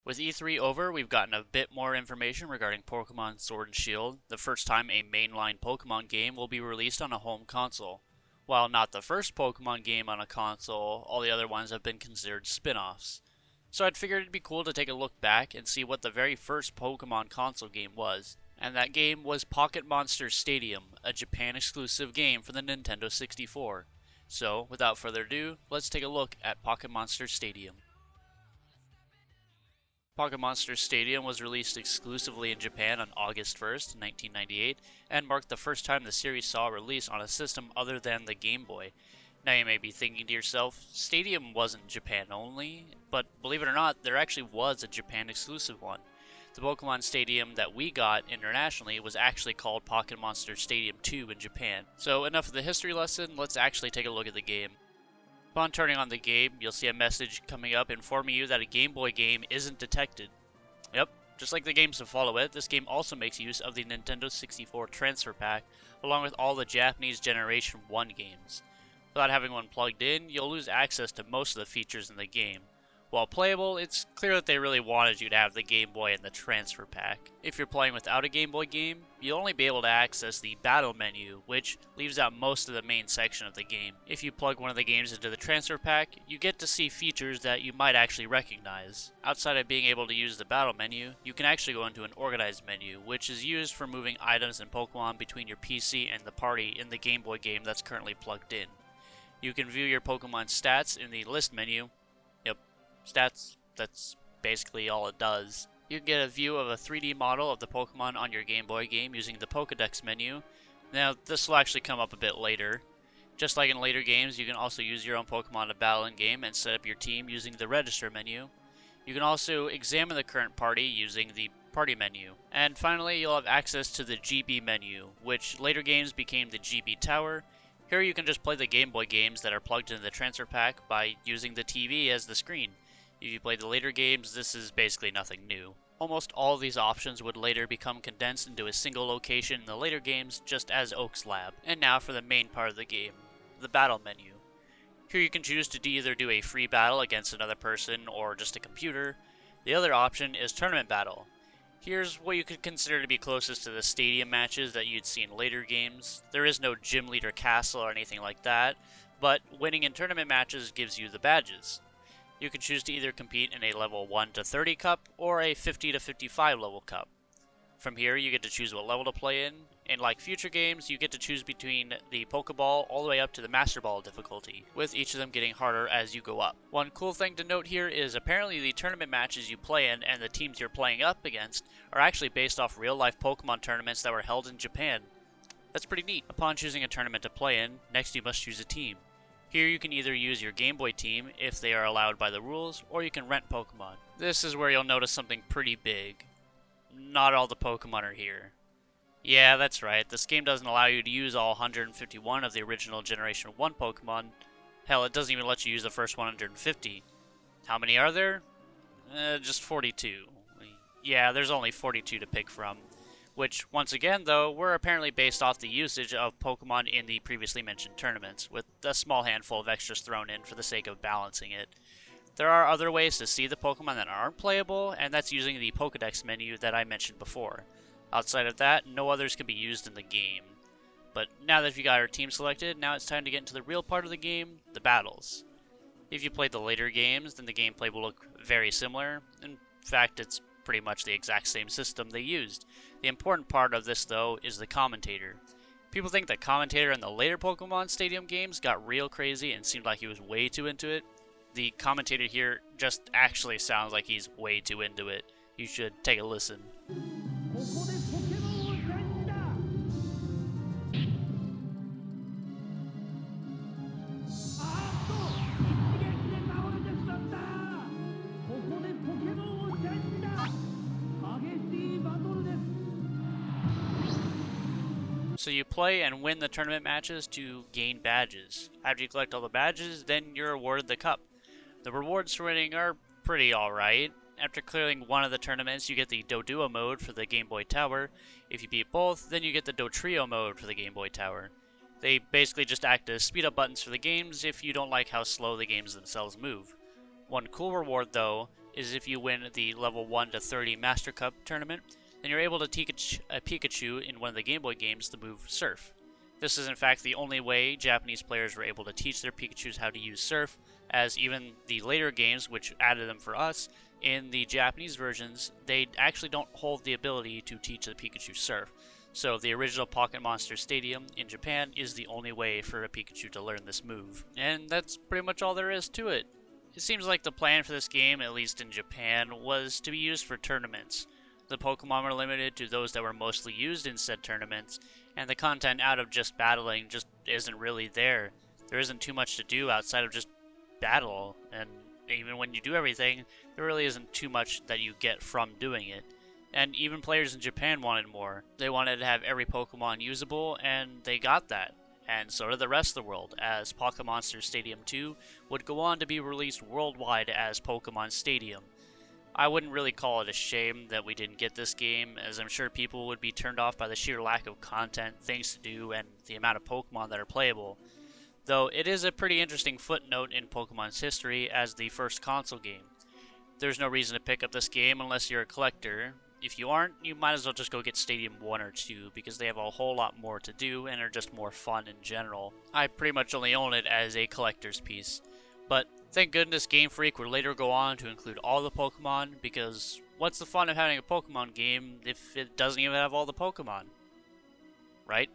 With E3 over, we've gotten a bit more information regarding Pokemon Sword and Shield, the first time a mainline Pokemon game will be released on a home console. While not the first Pokemon game on a console, all the other ones have been considered spin-offs. So I'd figured it'd be cool to take a look back and see what the very first Pokemon console game was. And that game was Pocket Monster Stadium, a Japan exclusive game for the Nintendo 64. So, without further ado, let's take a look at Pocket Monster Stadium. Pocket Monster Stadium was released exclusively in Japan on August 1st, 1998, and marked the first time the series saw a release on a system other than the Game Boy. Now you may be thinking to yourself, Stadium wasn't Japan only, but believe it or not, there actually was a Japan exclusive one. The Pokemon Stadium that we got internationally was actually called Pocket Monster Stadium 2 in Japan. So enough of the history lesson, let's actually take a look at the game. Upon turning on the game, you'll see a message coming up informing you that a Game Boy game isn't detected. Yep, just like the games that follow it, this game also makes use of the Nintendo 64 Transfer Pack, along with all the Japanese Generation 1 games. Without having one plugged in, you'll lose access to most of the features in the game. While playable, it's clear that they really wanted you to have the Game Boy and the Transfer Pack. If you're playing without a Game Boy game, you'll only be able to access the Battle menu, which leaves out most of the main section of the game. If you plug one of the games into the Transfer Pack, you get to see features that you might actually recognize. Outside of being able to use the Battle menu, you can actually go into an Organized menu, which is used for moving items and Pokemon between your PC and the party in the Game Boy game that's currently plugged in. You can view your Pokemon stats in the List menu. Yep, stats, that's basically all it does. You can get a view of a 3D model of the Pokemon on your Game Boy game using the Pokédex menu. Now, this will actually come up a bit later. Just like in later games, you can also use your own Pokemon to battle in game and set up your team using the Register menu. You can also examine the current party using the Party menu. And finally, you'll have access to the GB menu, which later games became the GB Tower. Here you can just play the Game Boy games that are plugged into the Transfer Pack by using the TV as the screen. If you play the later games, this is basically nothing new. Almost all of these options would later become condensed into a single location in the later games, just as Oak's Lab. And now for the main part of the game, the Battle menu. Here you can choose to either do a free battle against another person or just a computer. The other option is Tournament Battle. Here's what you could consider to be closest to the stadium matches that you'd see in later games. There is no gym leader castle or anything like that, but winning in tournament matches gives you the badges. You can choose to either compete in a level 1 to 30 cup or a 50 to 55 level cup. From here you get to choose what level to play in, and like future games you get to choose between the Pokeball all the way up to the Master Ball difficulty, with each of them getting harder as you go up. One cool thing to note here is apparently the tournament matches you play in and the teams you're playing up against are actually based off real life Pokemon tournaments that were held in Japan. That's pretty neat. Upon choosing a tournament to play in, next you must choose a team. Here you can either use your Game Boy team if they are allowed by the rules, or you can rent Pokemon. This is where you'll notice something pretty big. Not all the Pokemon are here. Yeah, that's right, this game doesn't allow you to use all 151 of the original Generation 1 Pokemon. Hell, it doesn't even let you use the first 150. How many are there? Just 42. Yeah, there's only 42 to pick from. Which, once again though, were apparently based off the usage of Pokemon in the previously mentioned tournaments, with a small handful of extras thrown in for the sake of balancing it. There are other ways to see the Pokemon that aren't playable, and that's using the Pokédex menu that I mentioned before. Outside of that, no others can be used in the game. But now that you got our team selected, now it's time to get into the real part of the game, the battles. If you played the later games, then the gameplay will look very similar. In fact, it's pretty much the exact same system they used. The important part of this, though, is the commentator. People think the commentator in the later Pokemon Stadium games got real crazy and seemed like he was way too into it. The commentator here just actually sounds like he's way too into it. You should take a listen. So you play and win the tournament matches to gain badges. After you collect all the badges, then you're awarded the cup. The rewards for winning are pretty alright. After clearing one of the tournaments, you get the Doduo mode for the Game Boy Tower. If you beat both, then you get the Dotrio mode for the Game Boy Tower. They basically just act as speed up buttons for the games if you don't like how slow the games themselves move. One cool reward, though, is if you win the level 1 to 30 Master Cup tournament, then you're able to teach a Pikachu in one of the Game Boy games the move Surf. This is in fact the only way Japanese players were able to teach their Pikachus how to use Surf, as even the later games, which added them for us, in the Japanese versions, they actually don't hold the ability to teach the Pikachu Surf. So the original Pocket Monster Stadium in Japan is the only way for a Pikachu to learn this move. And that's pretty much all there is to it. It seems like the plan for this game, at least in Japan, was to be used for tournaments. The Pokemon were limited to those that were mostly used in said tournaments, and the content out of just battling just isn't really there. There isn't too much to do outside of just battle, and even when you do everything, there really isn't too much that you get from doing it. And even players in Japan wanted more. They wanted to have every Pokemon usable, and they got that. And so did the rest of the world, as Pocket Monster Stadium 2 would go on to be released worldwide as Pokemon Stadium. I wouldn't really call it a shame that we didn't get this game, as I'm sure people would be turned off by the sheer lack of content, things to do, and the amount of Pokemon that are playable. Though it is a pretty interesting footnote in Pokemon's history as the first console game. There's no reason to pick up this game unless you're a collector. If you aren't, you might as well just go get Stadium 1 or 2, because they have a whole lot more to do and are just more fun in general. I pretty much only own it as a collector's piece. But thank goodness Game Freak would later go on to include all the Pokemon, because what's the fun of having a Pokemon game if it doesn't even have all the Pokemon? Right?